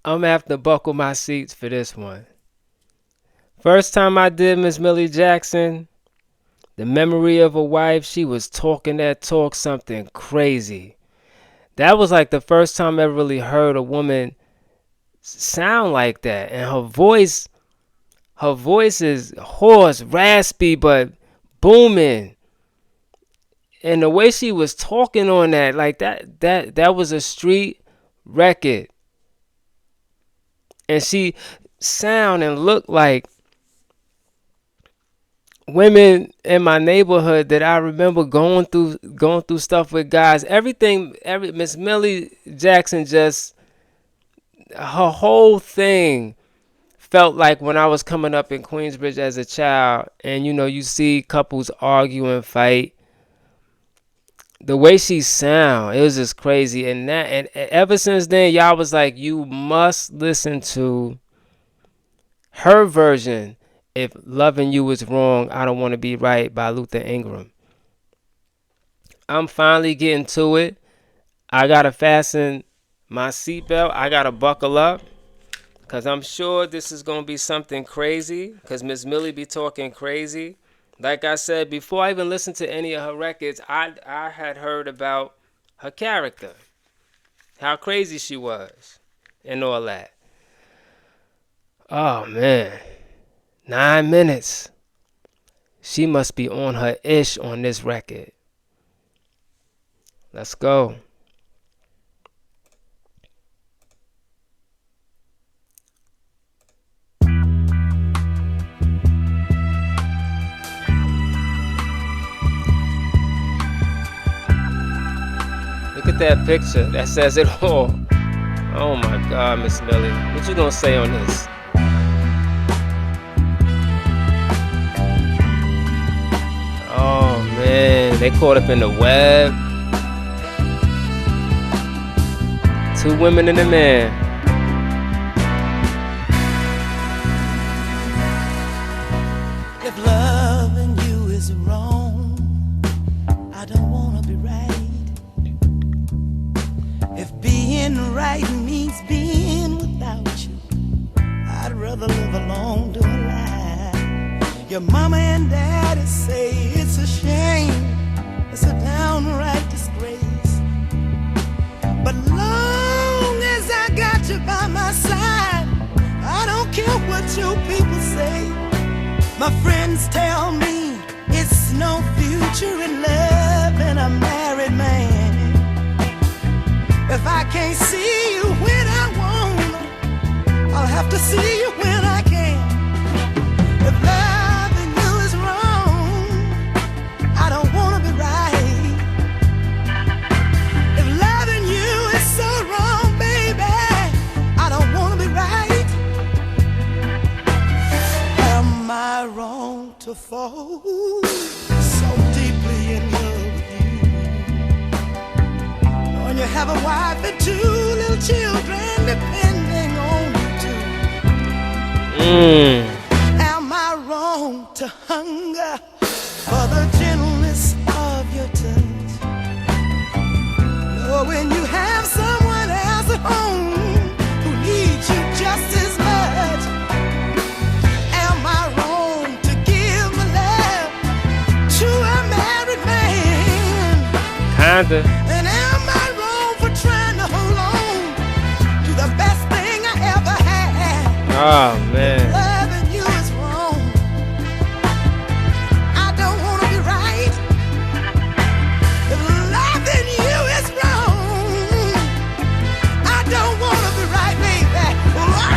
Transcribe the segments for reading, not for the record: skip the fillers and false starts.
I'm gonna have to buckle my seats for this one. First time I did Miss Millie Jackson, the memory of a wife, she was talking that talk something crazy. That was like the first time I ever really heard a woman sound like that. And her voice is hoarse, raspy, but booming. And the way she was talking on that, like that was a street record. And she sound and looked like women in my neighborhood that I remember going through stuff with guys. Every Miss Millie Jackson, just her whole thing felt like when I was coming up in Queensbridge as a child, and you see couples argue and fight. The way she sound, it was just crazy. And ever since then, y'all was like, you must listen to her version. If loving you is wrong, I don't want to be right by Luther Ingram. I'm finally getting to it. I gotta fasten my seatbelt. I gotta buckle up. Cause I'm sure this is gonna be something crazy. Cause Miss Millie be talking crazy. Like I said, before I even listened to any of her records, I had heard about her character, how crazy she was, and all that. Oh man, 9 minutes. She must be on her ish on this record. Let's go. Look at that picture. That says it all. Oh my God, Miss Millie. What you gonna say on this? Oh man, they caught up in the web. Two women and a man. If loving you is wrong, I don't wanna be right. If being right means being without you, I'd rather live alone to a lie. Your mama and daddy say it's a shame, it's a downright disgrace. But long as I got you by my side, I don't care what you people say. My friends tell me it's no future in love and a married man. If I can't see you when I want, I'll have to see you when I can. If loving you is wrong, I don't wanna be right. If loving you is so wrong, baby, I don't wanna be right. Am I wrong to fall so deeply in love with you? When you have a wife and two little children depending on you too. Am I wrong to hunger for the gentleness of your touch? Knowing you have someone else at home who needs you just as much. Am I wrong to give my love to a married man? Kinda. And am I wrong for trying to hold on to the best thing I ever had? Oh man. Loving you is wrong. I don't wanna be right. If loving you is wrong, I don't wanna be right, baby. Wow.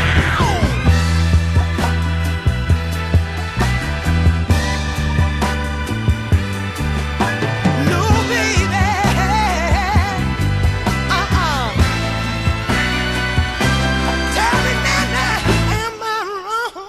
No, baby. Tell me now, am I wrong?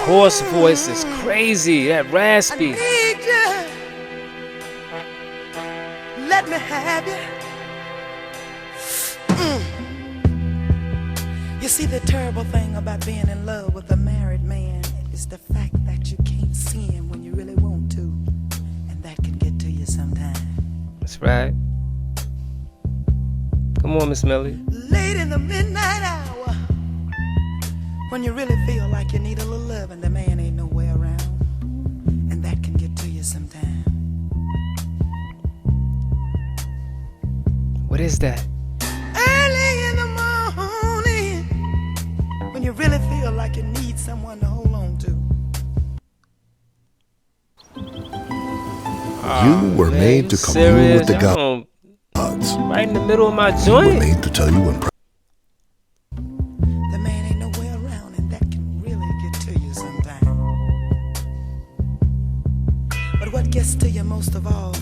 hoarse voice is crazy. That I raspy. need you. Let me have you. You see, the terrible thing about being in love with a married man is the fact that you can't see him when you really want to. And that can get to you sometimes. That's right. Come on, Miss Millie. Late in the midnight hour, when you really feel like you need a little love and the man ain't nowhere around. And that can get to you sometimes. What is that? Early in the morning, when you really feel like you need someone to hold on to. You were Man, made you to commune serious? with the Y'all gods. right in the middle of my You were joint. made to tell you when The man ain't nowhere around, and that can really get to you sometimes. But what gets to you most of all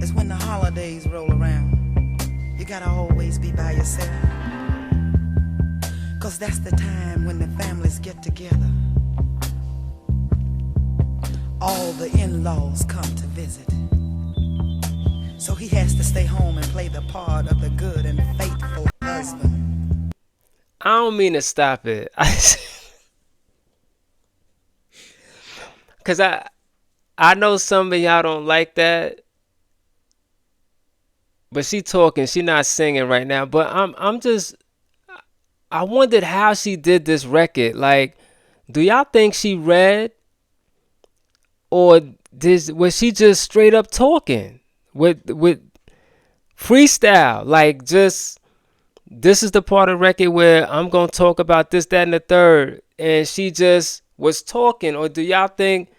is when the holidays roll around. You gotta always be by yourself. 'Cause that's the time when the families get together. All the in-laws come to visit. So he has to stay home and play the part of the good and faithful husband. I don't mean to stop it. Cause I know some of y'all don't like that. But she talking, she not singing right now. But I'm just I wondered how she did this record. Like, do y'all think she read, or was she just straight up talking with freestyle? Like, just this is the part of the record where I'm gonna talk about this, that, and the third, and she just was talking, or do y'all think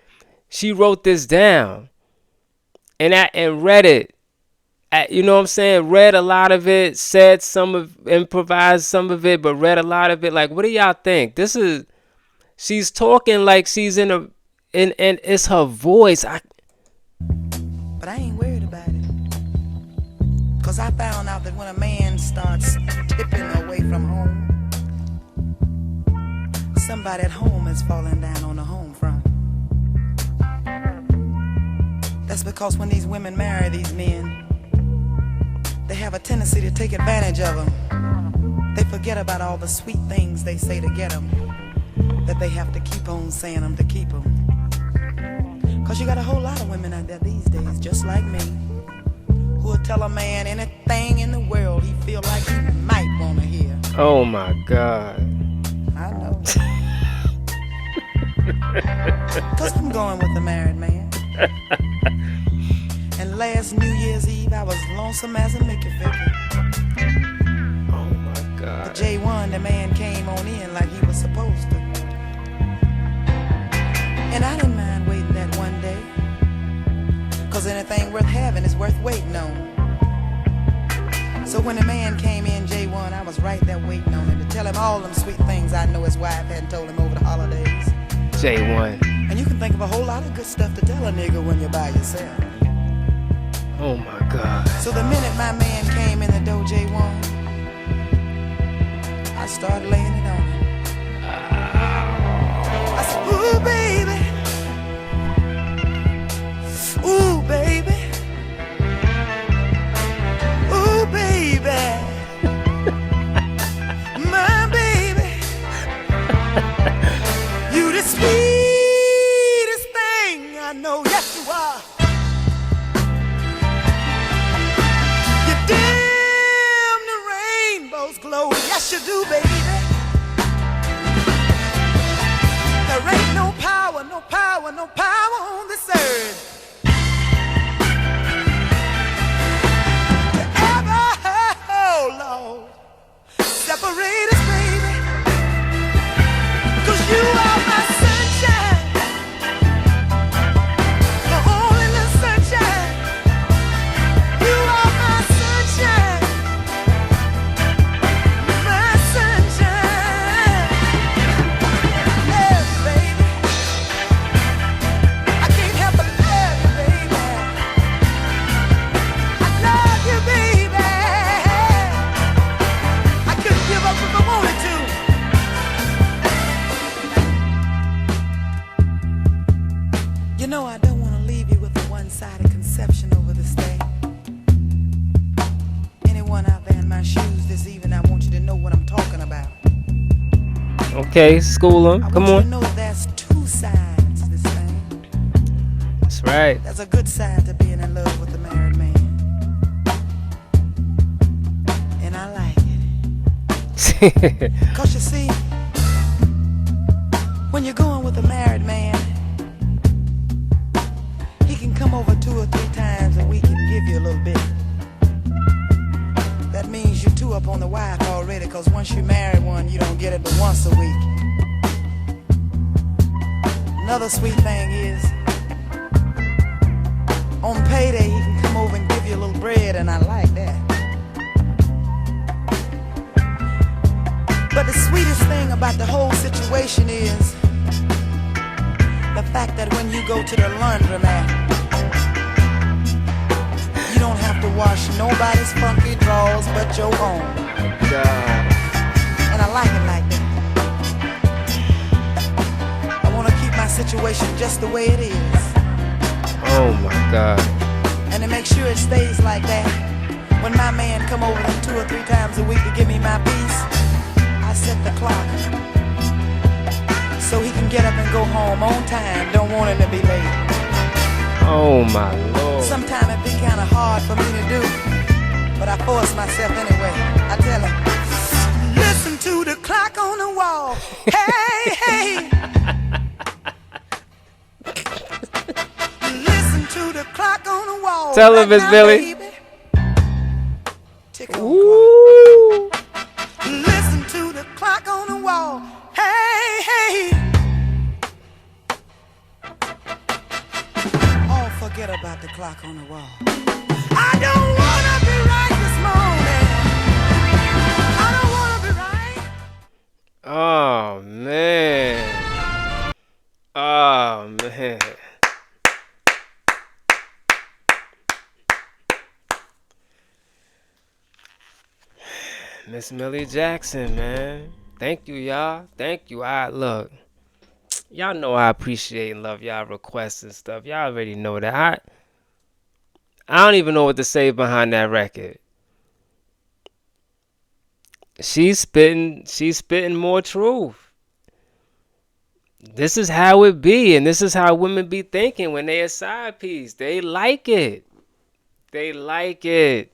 she wrote this down and read it? You know what I'm saying? Read a lot of it, said some of, improvised some of it, but read a lot of it. Like, what do y'all think? She's talking like she's and it's her voice. But I ain't worried about it. 'Cause I found out that when a man starts tipping away from home, somebody at home is falling down on the home front. That's because when these women marry these men, they have a tendency to take advantage of them. They forget about all the sweet things they say to get them, that they have to keep on saying them to keep them. 'Cause you got a whole lot of women out there these days, just like me, who will tell a man anything in the world he feel like he might want to hear. Oh my God. I know. 'Cause I'm going with a married man. And last New Year's Eve, I was lonesome as a Mickey Vicky. Oh my But God. J1, the man came on in like he was supposed to. And I didn't mind waiting that one day. 'Cause anything worth having is worth waiting on. So when the man came in, J1, I was right there waiting on him to tell him all them sweet things I know his wife hadn't told him over the holidays. J1. And you can think of a whole lot of good stuff to tell a nigga when you're by yourself. Oh my God. So the minute my man came in the door, J1, I started laying it on him. I said, ooh, baby. Ooh, baby. Ooh, baby. My baby. You the sweetest thing I know. Yes, you are. You dim the rainbow's glow. Yes, you do, baby. There ain't no power, no power, no power on this earth to ever, oh Lord, separate us, baby. 'Cause you are my sunshine, the only little sunshine. You are my sunshine, my sunshine. anyone out there in my shoes this evening, I want you to know what I'm talking about. Okay, school 'em. I Come want you to on. know that there's two sides to this thing. That's right. There's a good side to being in love with a married man. And I like it. Cause you see, when you're going with a married man, he can come over 2 or 3 times a week and give you a little bit. That means you're 2 up on the wife already, cause once you marry one, you don't get it but once a week. Another sweet thing is, on payday, he can come over and give you a little bread, and I like that. But the sweetest thing about the whole situation is the fact that when you go to the laundromat, you don't have to wash nobody's funky drawers but your own. God. And I like it like that. I want to keep my situation just the way it is. Oh my God. And to make sure it stays like that, when my man come over 2 or 3 times a week to give me my piece, I set the clock so he can get up and go home on time. Don't want him to be late. Oh my Lord. Sometimes it be kind of hard for me to do, but I force myself anyway. I tell him, listen to the clock on the wall. Hey, hey. Listen to the clock on the wall. Tell him, Miss Millie. Tick on Ooh. clock. Listen to the clock on the wall. Hey, hey. Oh, forget about the clock on the wall. I don't wanna be right this morning. I don't wanna be right. Oh man. Oh man. Miss Millie Jackson, man. Thank you, y'all. Thank you. Look. Y'all know I appreciate and love y'all requests and stuff. Y'all already know that. I don't even know what to say behind that record. She's spitting more truth. This is how it be, and this is how women be thinking when they a side piece. They like it. They like it.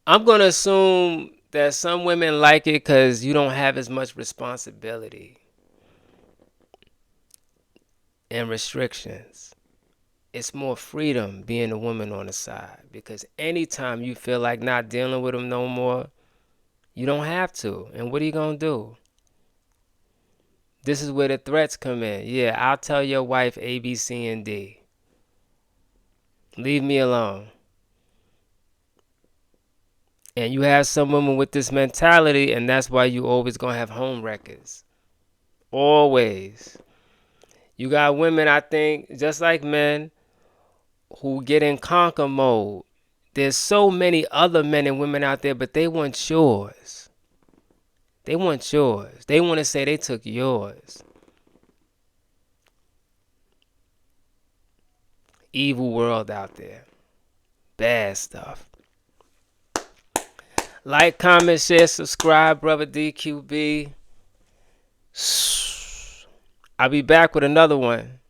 I'm gonna assume that some women like it because you don't have as much responsibility and restrictions. It's more freedom being a woman on the side, because anytime you feel like not dealing with them no more, you don't have to. And what are you gonna do? This is where the threats come in. Yeah, I'll tell your wife A, B, C, and D. Leave me alone. And you have some women with this mentality, and that's why you always gonna have home wreckers. Always. You got women, I think, just like men, who get in conquer mode. There's so many other men and women out there, but they want yours. They want yours. They want to say they took yours. Evil world out there. Bad stuff. Like, comment, share, subscribe, brother DQB. I'll be back with another one.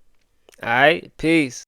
All right, peace.